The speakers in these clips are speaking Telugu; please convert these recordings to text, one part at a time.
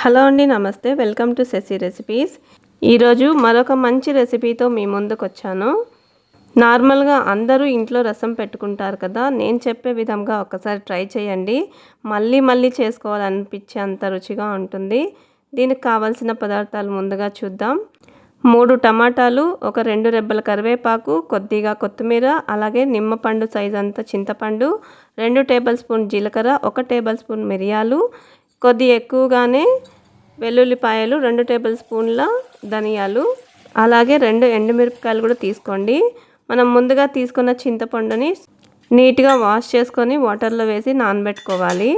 హలో అండి, నమస్తే. Welcome to Shashi recipes. ఈరోజు మరొక మంచి రెసిపీతో మీ ముందుకు వచ్చాను. నార్మల్గా అందరూ ఇంట్లో రసం పెట్టుకుంటారు కదా, నేను చెప్పే విధంగా ఒకసారి ట్రై చేయండి. మళ్ళీ మళ్ళీ చేసుకోవాలనిపించే అంత రుచిగా ఉంటుంది. దీనికి కావాల్సిన పదార్థాలు ముందుగా చూద్దాం. 3 టమాటాలు, ఒక 2 రెబ్బల కరివేపాకు, కొద్దిగా కొత్తిమీర, అలాగే నిమ్మపండు సైజ్ అంత చింతపండు, 2 టేబుల్ స్పూన్ జీలకర్ర, 1 టేబుల్ స్పూన్ మిరియాలు, కొద్దిగా ఎక్కువగానే వెల్లుల్లిపాయలు, 2 టేబుల్ స్పూన్ల ధనియాలు, అలాగే 2 ఎండుమిరపకాయలు కూడా తీసుకోండి. మనం ముందుగా తీసుకున్న చింతపండుని నీట్గా వాష్ చేసుకొని వాటర్లో వేసి నానబెట్టుకోవాలి.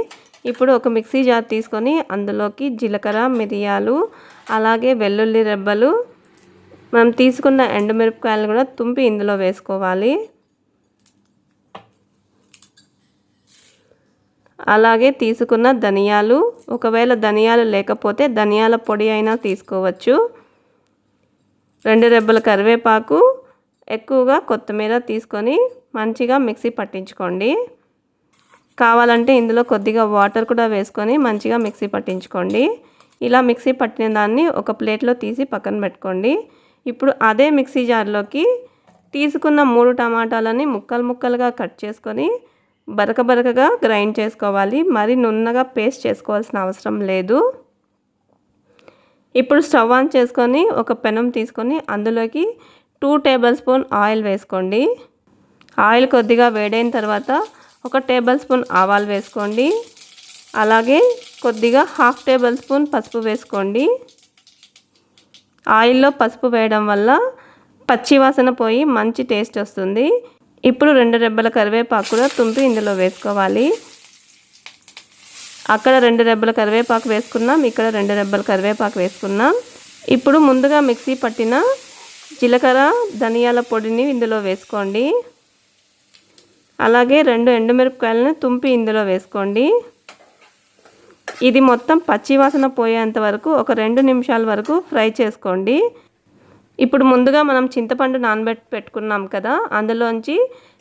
ఇప్పుడు ఒక మిక్సీ జార్ తీసుకొని అందులోకి జీలకర్ర, మిరియాలు, అలాగే వెల్లుల్లి రెబ్బలు, మనం తీసుకున్న ఎండుమిరపకాయలు కూడా తుంపి ఇందులో వేసుకోవాలి. అలాగే తీసుకున్న ధనియాలు, ఒకవేళ ధనియాలు లేకపోతే ధనియాల పొడి అయినా తీసుకోవచ్చు. 2 రెబ్బల కరివేపాకు, ఎక్కువగా కొత్తిమీర తీసుకొని మంచిగా మిక్సీ పట్టించుకోండి. కావాలంటే ఇందులో కొద్దిగా వాటర్ కూడా వేసుకొని మంచిగా మిక్సీ పట్టించుకోండి. ఇలా మిక్సీ పట్టిన దాన్ని ఒక ప్లేట్లో తీసి పక్కన పెట్టుకోండి. ఇప్పుడు అదే మిక్సీ జార్లోకి తీసుకున్న 3 టమాటాలని ముక్కలుగా కట్ చేసుకొని బరకగా గ్రైండ్ చేసుకోవాలి. మరి నున్నగా పేస్ట్ చేసుకోవాల్సిన అవసరం లేదు. ఇప్పుడు స్టవ్ ఆన్ చేసుకొని ఒక పెనం తీసుకొని అందులోకి 2 టేబుల్ స్పూన్ ఆయిల్ వేసుకోండి. ఆయిల్ కొద్దిగా వేడైన తర్వాత 1 టేబుల్ స్పూన్ ఆవాలు వేసుకోండి. అలాగే కొద్దిగా 1/2 టేబుల్ స్పూన్ పసుపు వేసుకోండి. ఆయిల్లో పసుపు వేయడం వల్ల పచ్చి వాసన పోయి మంచి టేస్ట్ వస్తుంది. ఇప్పుడు 2 రెబ్బల కరివేపాకు కూడా తుంపి ఇందులో వేసుకోవాలి. అక్కడ 2 రెబ్బల కరివేపాకు వేసుకున్నాం, ఇక్కడ 2 రెబ్బల కరివేపాకు వేసుకున్నాం. ఇప్పుడు ముందుగా మిక్సీ పట్టిన జీలకర్ర, ధనియాల పొడిని ఇందులో వేసుకోండి. అలాగే 2 ఎండుమిరపకాయలను తుంపి ఇందులో వేసుకోండి. ఇది మొత్తం పచ్చి వాసన పోయేంత వరకు ఒక 2 నిమిషాల వరకు ఫ్రై చేసుకోండి. ఇప్పుడు ముందుగా మనం చింతపండు నానబెట్టి పెట్టుకున్నాం కదా, అందులోంచి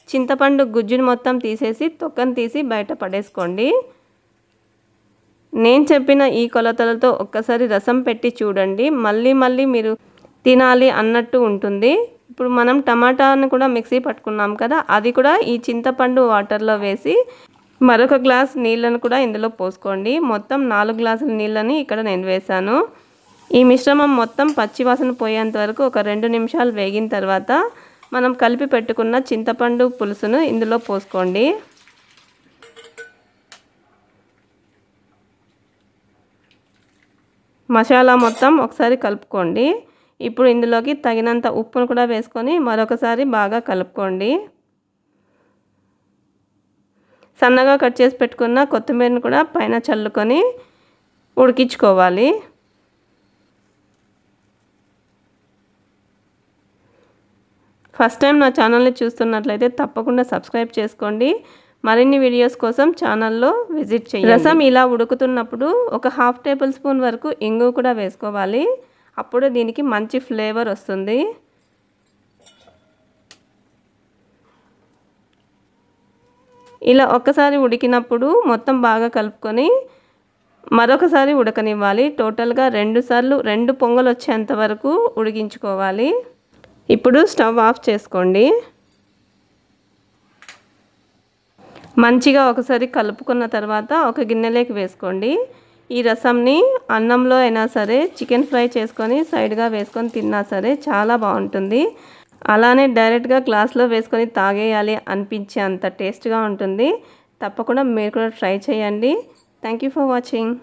చింతపండు గుజ్జుని మొత్తం తీసేసి తొక్కను తీసి బయట పడేసుకోండి. నేను చెప్పిన ఈ కొలతలతో ఒక్కసారి రసం పెట్టి చూడండి, మళ్ళీ మీరు తినాలి అన్నట్టు ఉంటుంది. ఇప్పుడు మనం టమాటాను కూడా మిక్సీ పట్టుకున్నాం కదా, అది కూడా ఈ చింతపండు వాటర్లో వేసి మరొక గ్లాస్ నీళ్ళను కూడా ఇందులో పోసుకోండి. మొత్తం 4 గ్లాసుల నీళ్ళని ఇక్కడ నేను వేశాను. ఈ మిశ్రమం మొత్తం పచ్చివాసన పోయేంత వరకు ఒక 2 నిమిషాలు వేగిన తర్వాత మనం కలిపి పెట్టుకున్న చింతపండు పులుసును ఇందులో పోసుకోండి. మసాలా మొత్తం ఒకసారి కలుపుకోండి. ఇప్పుడు ఇందులోకి తగినంత ఉప్పును కూడా వేసుకొని మరొకసారి బాగా కలుపుకోండి. సన్నగా కట్ చేసి పెట్టుకున్న కొత్తిమీరను కూడా పైన చల్లుకొని ఉడికించుకోవాలి. ఫస్ట్ టైం నా ఛానల్ని చూస్తున్నట్లయితే తప్పకుండా సబ్స్క్రైబ్ చేసుకోండి. మరిన్ని వీడియోస్ కోసం ఛానల్లో విజిట్ చేయండి. రసం ఇలా ఉడుకుతున్నప్పుడు ఒక 1/2 టేబుల్ స్పూన్ వరకు ఇంగు కూడా వేసుకోవాలి. అప్పుడు దీనికి మంచి ఫ్లేవర్ వస్తుంది. ఇలా ఒక్కసారి ఉడికినప్పుడు మొత్తం బాగా కలుపుకొని మరొకసారి ఉడకనివ్వాలి. టోటల్గా 2 సార్లు 2 పొంగలు వచ్చేంత వరకు ఉడికించుకోవాలి. ఇప్పుడు స్టవ్ ఆఫ్ చేసుకోండి. మంచిగా ఒకసారి కలుపుకున్న తర్వాత ఒక గిన్నెలోకి వేసుకోండి. ఈ రసంని అన్నంలో అయినా సరే, చికెన్ ఫ్రై చేసుకొని సైడ్గా వేసుకొని తిన్నా సరే చాలా బాగుంటుంది. అలానే డైరెక్ట్గా గ్లాస్లో వేసుకొని తాగేయాలి అనిపించే అంత టేస్ట్గా ఉంటుంది. తప్పకుండా మీరు కూడా ట్రై చేయండి. Thank you for watching.